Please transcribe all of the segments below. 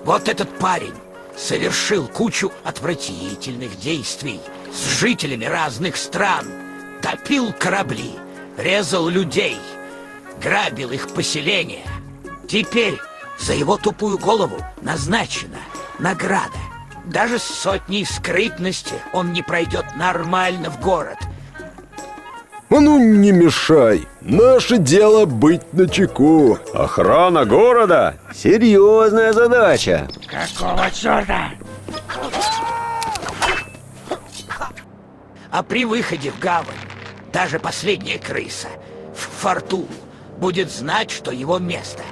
Вот этот парень совершил кучу отвратительных действий с жителями разных стран. Топил корабли, резал людей, грабил их поселения. Теперь за его тупую голову назначена награда. Даже с сотней скрытности он не пройдет нормально в город. А ну не мешай. Наше дело быть начеку. Охрана города — серьезная задача. Какого черта? А при выходе в гавань даже последняя крыса в форту будет знать, что его место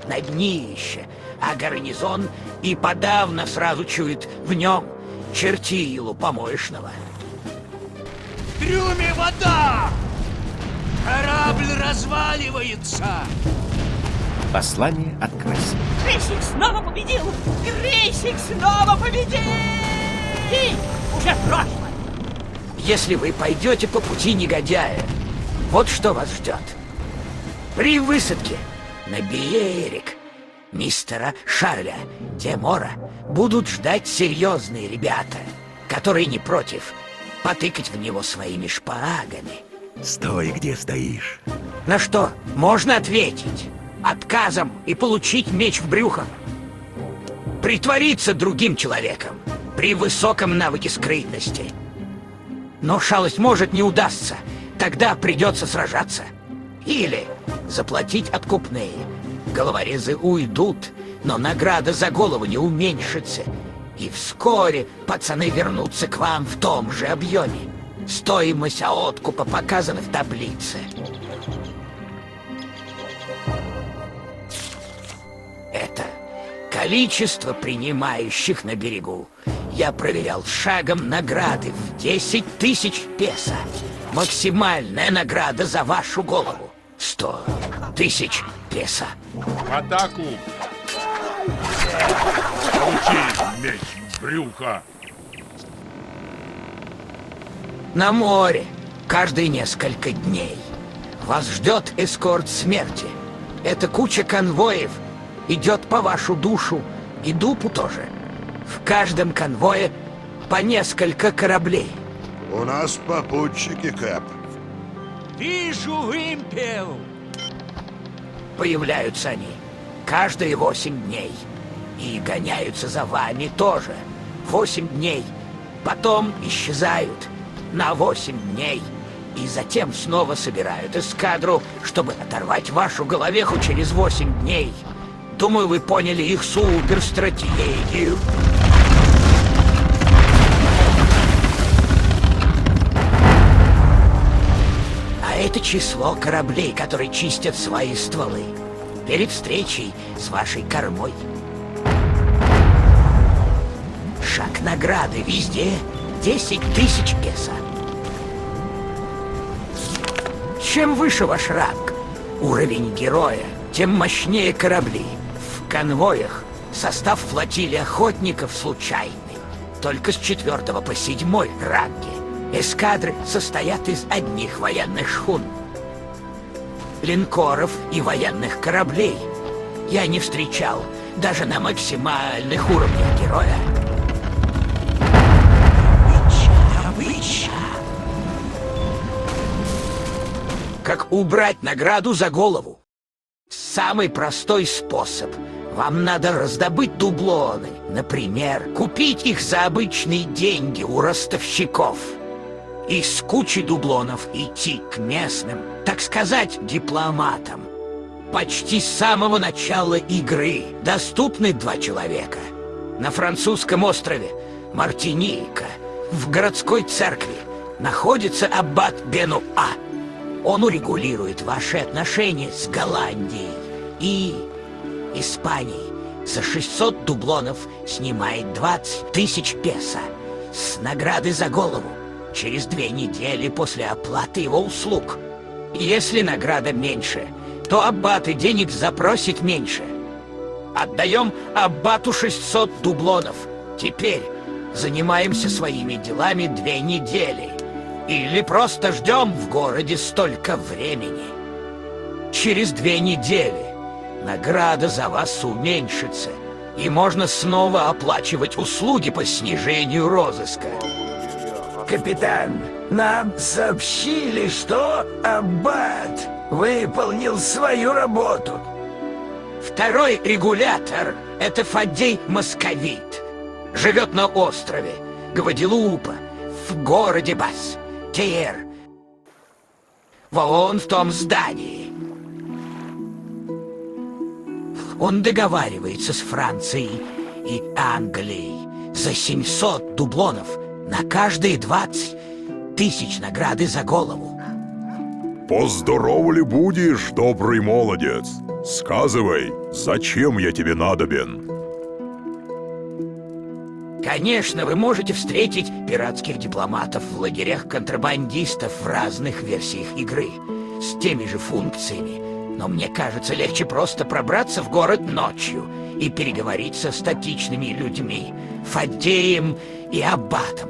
на днище, а гарнизон и подавно сразу чует в нем чертилу помоечного. В трюме вода! Корабль разваливается! Послание от крысы. Крейсик снова победил! Крейсик снова победил! День уже прошлое! Если вы пойдете по пути негодяя, вот что вас ждет. При высадке на берег мистера Шарля де Мора будут ждать серьезные ребята, которые не против потыкать в него своими шпагами. Стой, где стоишь. На что можно ответить отказом и получить меч в брюхо. Притвориться другим человеком при высоком навыке скрытности. Но шалость может не удастся, тогда придется сражаться. Или заплатить откупные. Головорезы уйдут, но награда за голову не уменьшится. И вскоре пацаны вернутся к вам в том же объеме. Стоимость откупа показана в таблице. Это количество принимающих на берегу. Я проверял шагом награды в 10 000 песо. Максимальная награда за вашу голову — 100 000 песо. В атаку! Получи меч в брюхо! На море каждые несколько дней вас ждет эскорт смерти. Эта куча конвоев идет по вашу душу и дупу тоже. В каждом конвое по несколько кораблей. У нас попутчики, Кэп. Вижу вымпел! Появляются они каждые 8 дней. И гоняются за вами тоже 8 дней. Потом исчезают на 8 дней. И затем снова собирают эскадру, чтобы оторвать вашу головеху через 8 дней. Думаю, вы поняли их суперстратегию. А это число кораблей, которые чистят свои стволы перед встречей с вашей кормой. Шаг награды везде 10 000 песо. Чем выше ваш ранг, уровень героя, тем мощнее корабли. В конвоях состав флотилии охотников случайный. Только с 4 по 7 ранги. Эскадры состоят из одних военных шхун, линкоров и военных кораблей. Я не встречал даже на максимальных уровнях героя. Как убрать награду за голову? Самый простой способ. Вам надо раздобыть дублоны. Например, купить их за обычные деньги у ростовщиков. И с кучей дублонов идти к местным, так сказать, дипломатам. Почти с самого начала игры доступны 2 человека. На французском острове Мартиника, в городской церкви, находится аббат Бенуа. Он урегулирует ваши отношения с Голландией и Испанией. За 600 дублонов снимает 20 000 песо с награды за голову через 2 недели после оплаты его услуг. Если награда меньше, то аббат и денег запросит меньше. Отдаем аббату 600 дублонов. Теперь занимаемся своими делами 2 недели. Или просто ждем в городе столько времени. Через 2 недели награда за вас уменьшится и можно снова оплачивать услуги по снижению розыска. Капитан, нам сообщили, что аббат выполнил свою работу. Второй регулятор — это Фаддей Московит. Живет на острове Гваделупа, в городе Бас, Тиер. Вон в том здании. Он договаривается с Францией и Англией за 700 дублонов на каждые 20 тысяч награды за голову. Поздоров ли будешь, добрый молодец? Сказывай, зачем я тебе надобен? Конечно, вы можете встретить пиратских дипломатов в лагерях контрабандистов в разных версиях игры с теми же функциями, но мне кажется, легче просто пробраться в город ночью и переговорить со статичными людьми, Фаддеем и Аббатом.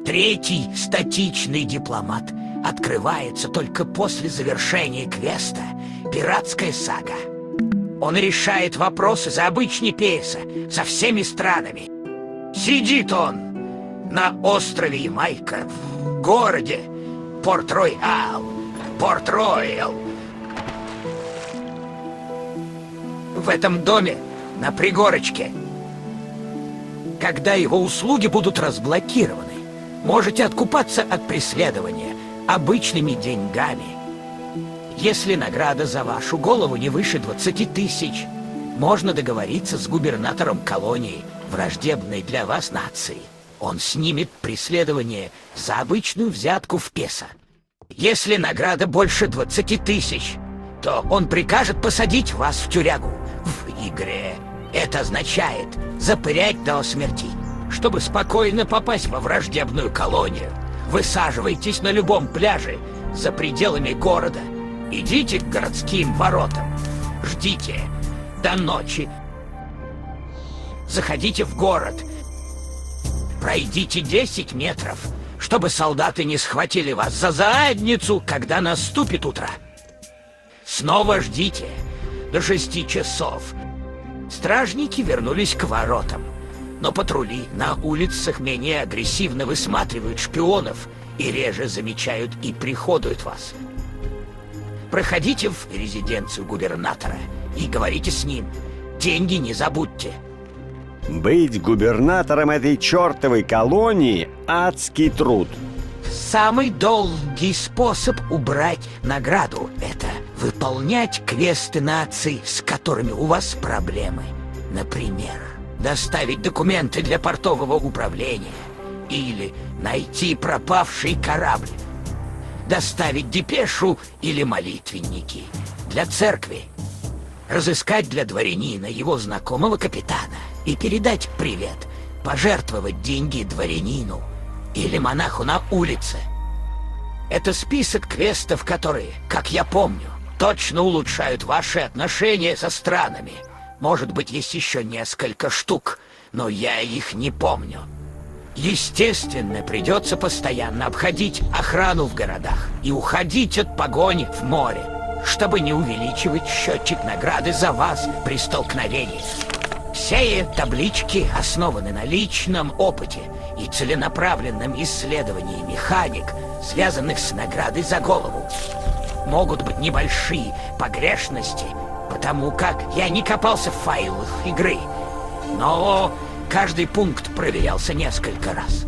Третий статичный дипломат открывается только после завершения квеста «Пиратская сага». Он решает вопросы за обычный пейса со всеми странами. Сидит он на острове Ямайка, в городе Порт-Роял. Порт-Роял. В этом доме, на пригорочке. Когда его услуги будут разблокированы, можете откупаться от преследования обычными деньгами. Если награда за вашу голову не выше 20 тысяч, можно договориться с губернатором колонии враждебной для вас нации. Он снимет преследование за обычную взятку в песо. Если награда больше 20 тысяч, то он прикажет посадить вас в тюрягу. В игре это означает запырять до смерти. Чтобы спокойно попасть во враждебную колонию, высаживайтесь на любом пляже за пределами города. Идите к городским воротам, ждите до ночи. Заходите в город, пройдите 10 метров, чтобы солдаты не схватили вас за задницу, когда наступит утро. Снова ждите до 6 часов. Стражники вернулись к воротам, но патрули на улицах менее агрессивно высматривают шпионов и реже замечают и приходуют вас. Проходите в резиденцию губернатора и говорите с ним. Деньги не забудьте. Быть губернатором этой чертовой колонии – адский труд. Самый долгий способ убрать награду – это выполнять квесты наций, с которыми у вас проблемы. Например, доставить документы для портового управления или найти пропавший корабль. Доставить депешу или молитвенники для церкви, разыскать для дворянина его знакомого капитана и передать привет, пожертвовать деньги дворянину или монаху на улице. Это список квестов, которые, как я помню, точно улучшают ваши отношения со странами. Может быть, есть еще несколько штук, но я их не помню. Естественно, придется постоянно обходить охрану в городах и уходить от погони в море, чтобы не увеличивать счетчик награды за вас при столкновении. Все таблички основаны на личном опыте и целенаправленном исследовании механик, связанных с наградой за голову. Могут быть небольшие погрешности, потому как я не копался в файлах игры, но каждый пункт проверялся несколько раз.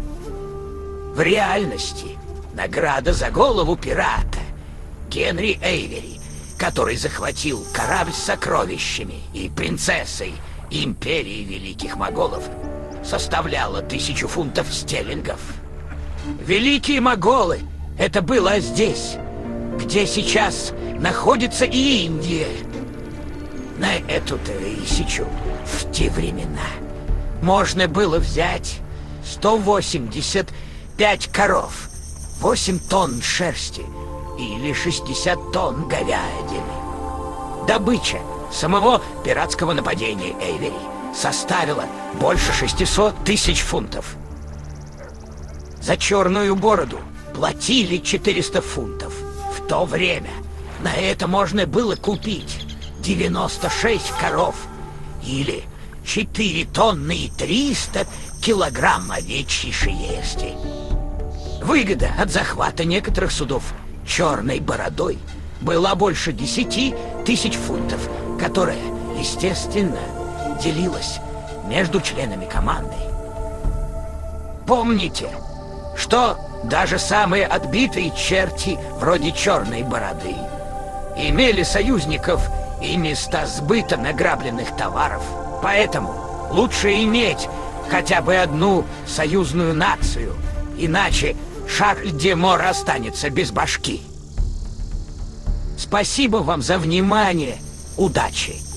В реальности награда за голову пирата Генри Эйвери, который захватил корабль с сокровищами и принцессой Империи Великих Моголов, составляла 1000 фунтов стерлингов. Великие Моголы — это было здесь, где сейчас находится и Индия. На эту 1000 в те времена можно было взять 185 коров, 8 тонн шерсти или 60 тонн говядины. Добыча самого пиратского нападения Эйвери составила больше 600 тысяч фунтов. За черную бороду платили 400 фунтов. В то время на это можно было купить 96 коров или 4 тонны и 300 килограмм овечьей шерсти. Выгода от захвата некоторых судов черной бородой была больше 10 тысяч фунтов, которая, естественно, делилась между членами команды. Помните, что даже самые отбитые черти, вроде черной бороды, имели союзников и места сбыта награбленных товаров. Поэтому лучше иметь хотя бы одну союзную нацию, иначе Шарль-де-Мор останется без башки. Спасибо вам за внимание. Удачи!